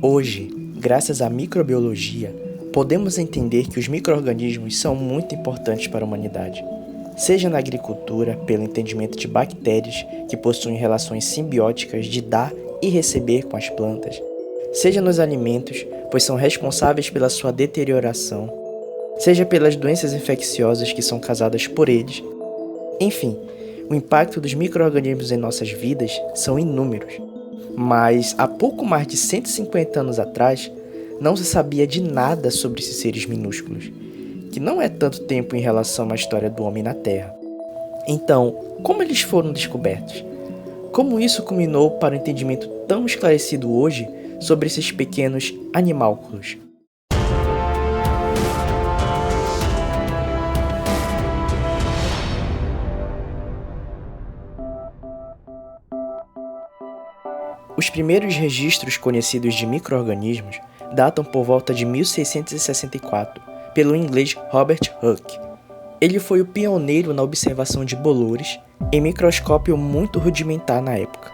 Hoje, graças à microbiologia, podemos entender que os micro-organismos são muito importantes para a humanidade. Seja na agricultura, pelo entendimento de bactérias que possuem relações simbióticas de dar e receber com as plantas, seja nos alimentos, pois são responsáveis pela sua deterioração, seja pelas doenças infecciosas que são causadas por eles. Enfim, o impacto dos micro-organismos em nossas vidas são inúmeros. Mas há pouco mais de 150 anos atrás, não se sabia de nada sobre esses seres minúsculos, que não é tanto tempo em relação à história do homem na Terra. Então, como eles foram descobertos? Como isso culminou para um entendimento tão esclarecido hoje sobre esses pequenos animálculos? Os primeiros registros conhecidos de micro-organismos datam por volta de 1664, pelo inglês Robert Hooke. Ele foi o pioneiro na observação de bolores em microscópio muito rudimentar na época.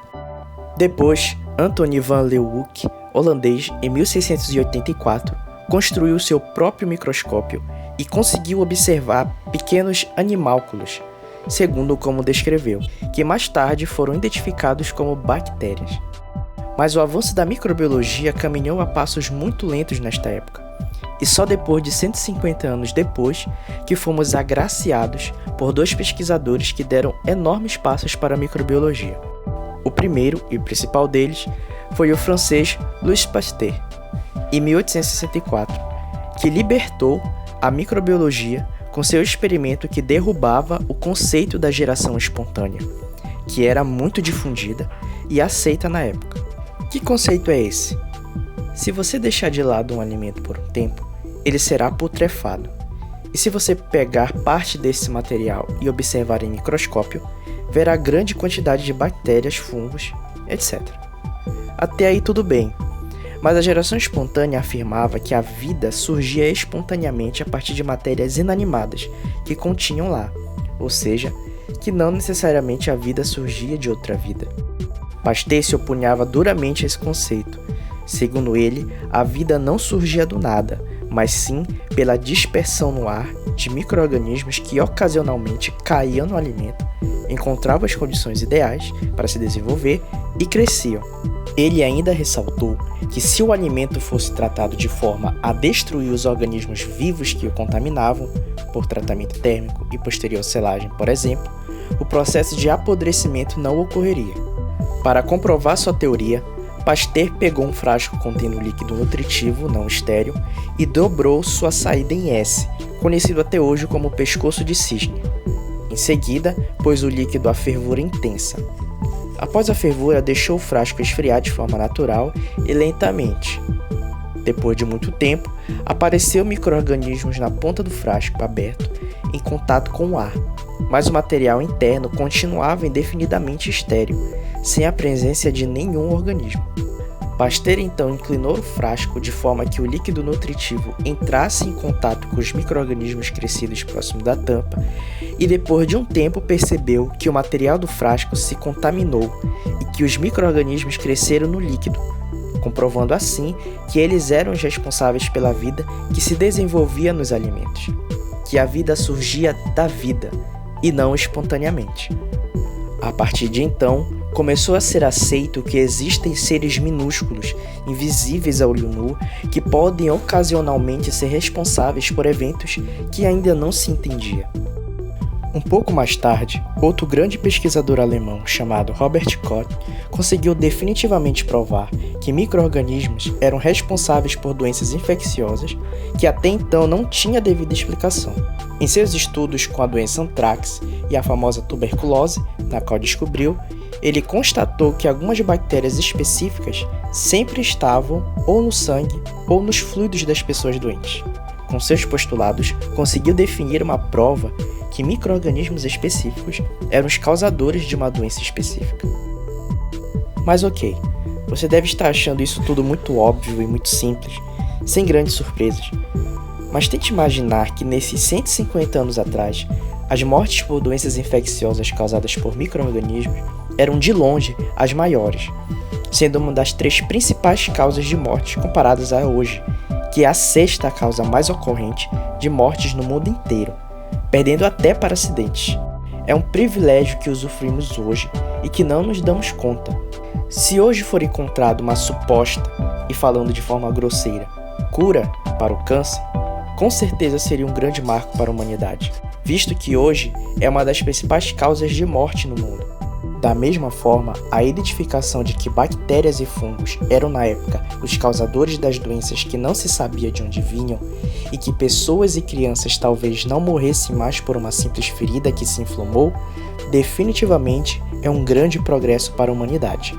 Depois, Anthony van Leeuwenhoek, holandês, em 1684, construiu seu próprio microscópio e conseguiu observar pequenos animálculos, segundo como descreveu, que mais tarde foram identificados como bactérias. Mas o avanço da microbiologia caminhou a passos muito lentos nesta época, e só depois de 150 anos depois que fomos agraciados por dois pesquisadores que deram enormes passos para a microbiologia. O primeiro e principal deles foi o francês Louis Pasteur, em 1864, que libertou a microbiologia com seu experimento que derrubava o conceito da geração espontânea, que era muito difundida e aceita na época. Que conceito é esse? Se você deixar de lado um alimento por um tempo, ele será putrefado. E se você pegar parte desse material e observar em microscópio, verá grande quantidade de bactérias, fungos, etc. Até aí tudo bem, mas a geração espontânea afirmava que a vida surgia espontaneamente a partir de matérias inanimadas que continham lá, ou seja, que não necessariamente a vida surgia de outra vida. Pasteur se opunhava duramente a esse conceito. Segundo ele, a vida não surgia do nada, mas sim pela dispersão no ar de micro-organismos que ocasionalmente caíam no alimento, encontravam as condições ideais para se desenvolver e cresciam. Ele ainda ressaltou que se o alimento fosse tratado de forma a destruir os organismos vivos que o contaminavam, por tratamento térmico e posterior selagem, por exemplo, o processo de apodrecimento não ocorreria. Para comprovar sua teoria, Pasteur pegou um frasco contendo líquido nutritivo não estéril e dobrou sua saída em S, conhecido até hoje como pescoço de cisne. Em seguida, pôs o líquido à fervura intensa. Após a fervura, deixou o frasco esfriar de forma natural e lentamente. Depois de muito tempo, apareceu micro-organismos na ponta do frasco aberto em contato com o ar, mas o material interno continuava indefinidamente estéril, sem a presença de nenhum organismo. Pasteur então inclinou o frasco de forma que o líquido nutritivo entrasse em contato com os micro-organismos crescidos próximo da tampa e depois de um tempo percebeu que o material do frasco se contaminou e que os micro-organismos cresceram no líquido, comprovando assim que eles eram os responsáveis pela vida que se desenvolvia nos alimentos, que a vida surgia da vida e não espontaneamente. A partir de então, começou a ser aceito que existem seres minúsculos, invisíveis a olho nu, que podem ocasionalmente ser responsáveis por eventos que ainda não se entendia. Um pouco mais tarde, outro grande pesquisador alemão chamado Robert Koch conseguiu definitivamente provar que micro-organismos eram responsáveis por doenças infecciosas que até então não tinha devida explicação. Em seus estudos com a doença anthrax e a famosa tuberculose, na qual descobriu, ele constatou que algumas bactérias específicas sempre estavam ou no sangue ou nos fluidos das pessoas doentes. Com seus postulados, conseguiu definir uma prova que micro-organismos específicos eram os causadores de uma doença específica. Mas ok, você deve estar achando isso tudo muito óbvio e muito simples, sem grandes surpresas. Mas tente imaginar que nesses 150 anos atrás, as mortes por doenças infecciosas causadas por micro-organismos eram de longe as maiores. sendo uma das 3 principais causas de morte comparadas a hoje, que é a 6ª causa mais ocorrente de mortes no mundo inteiro, perdendo até para acidentes. É um privilégio que usufruímos hoje e que não nos damos conta. Se hoje for encontrada uma suposta, e falando de forma grosseira, cura para o câncer, com certeza seria um grande marco para a humanidade, visto que hoje é uma das principais causas de morte no mundo. Da mesma forma, a identificação de que bactérias e fungos eram na época os causadores das doenças que não se sabia de onde vinham e que pessoas e crianças talvez não morressem mais por uma simples ferida que se inflamou, definitivamente é um grande progresso para a humanidade.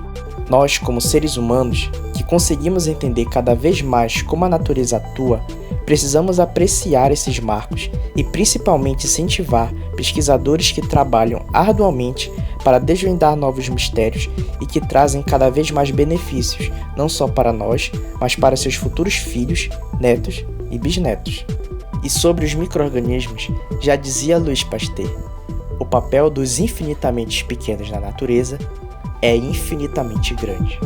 Nós, como seres humanos, que conseguimos entender cada vez mais como a natureza atua, precisamos apreciar esses marcos e principalmente incentivar pesquisadores que trabalham arduamente para desvendar novos mistérios e que trazem cada vez mais benefícios, não só para nós, mas para seus futuros filhos, netos e bisnetos. E sobre os micro-organismos, já dizia Louis Pasteur, o papel dos infinitamente pequenos na natureza é infinitamente grande.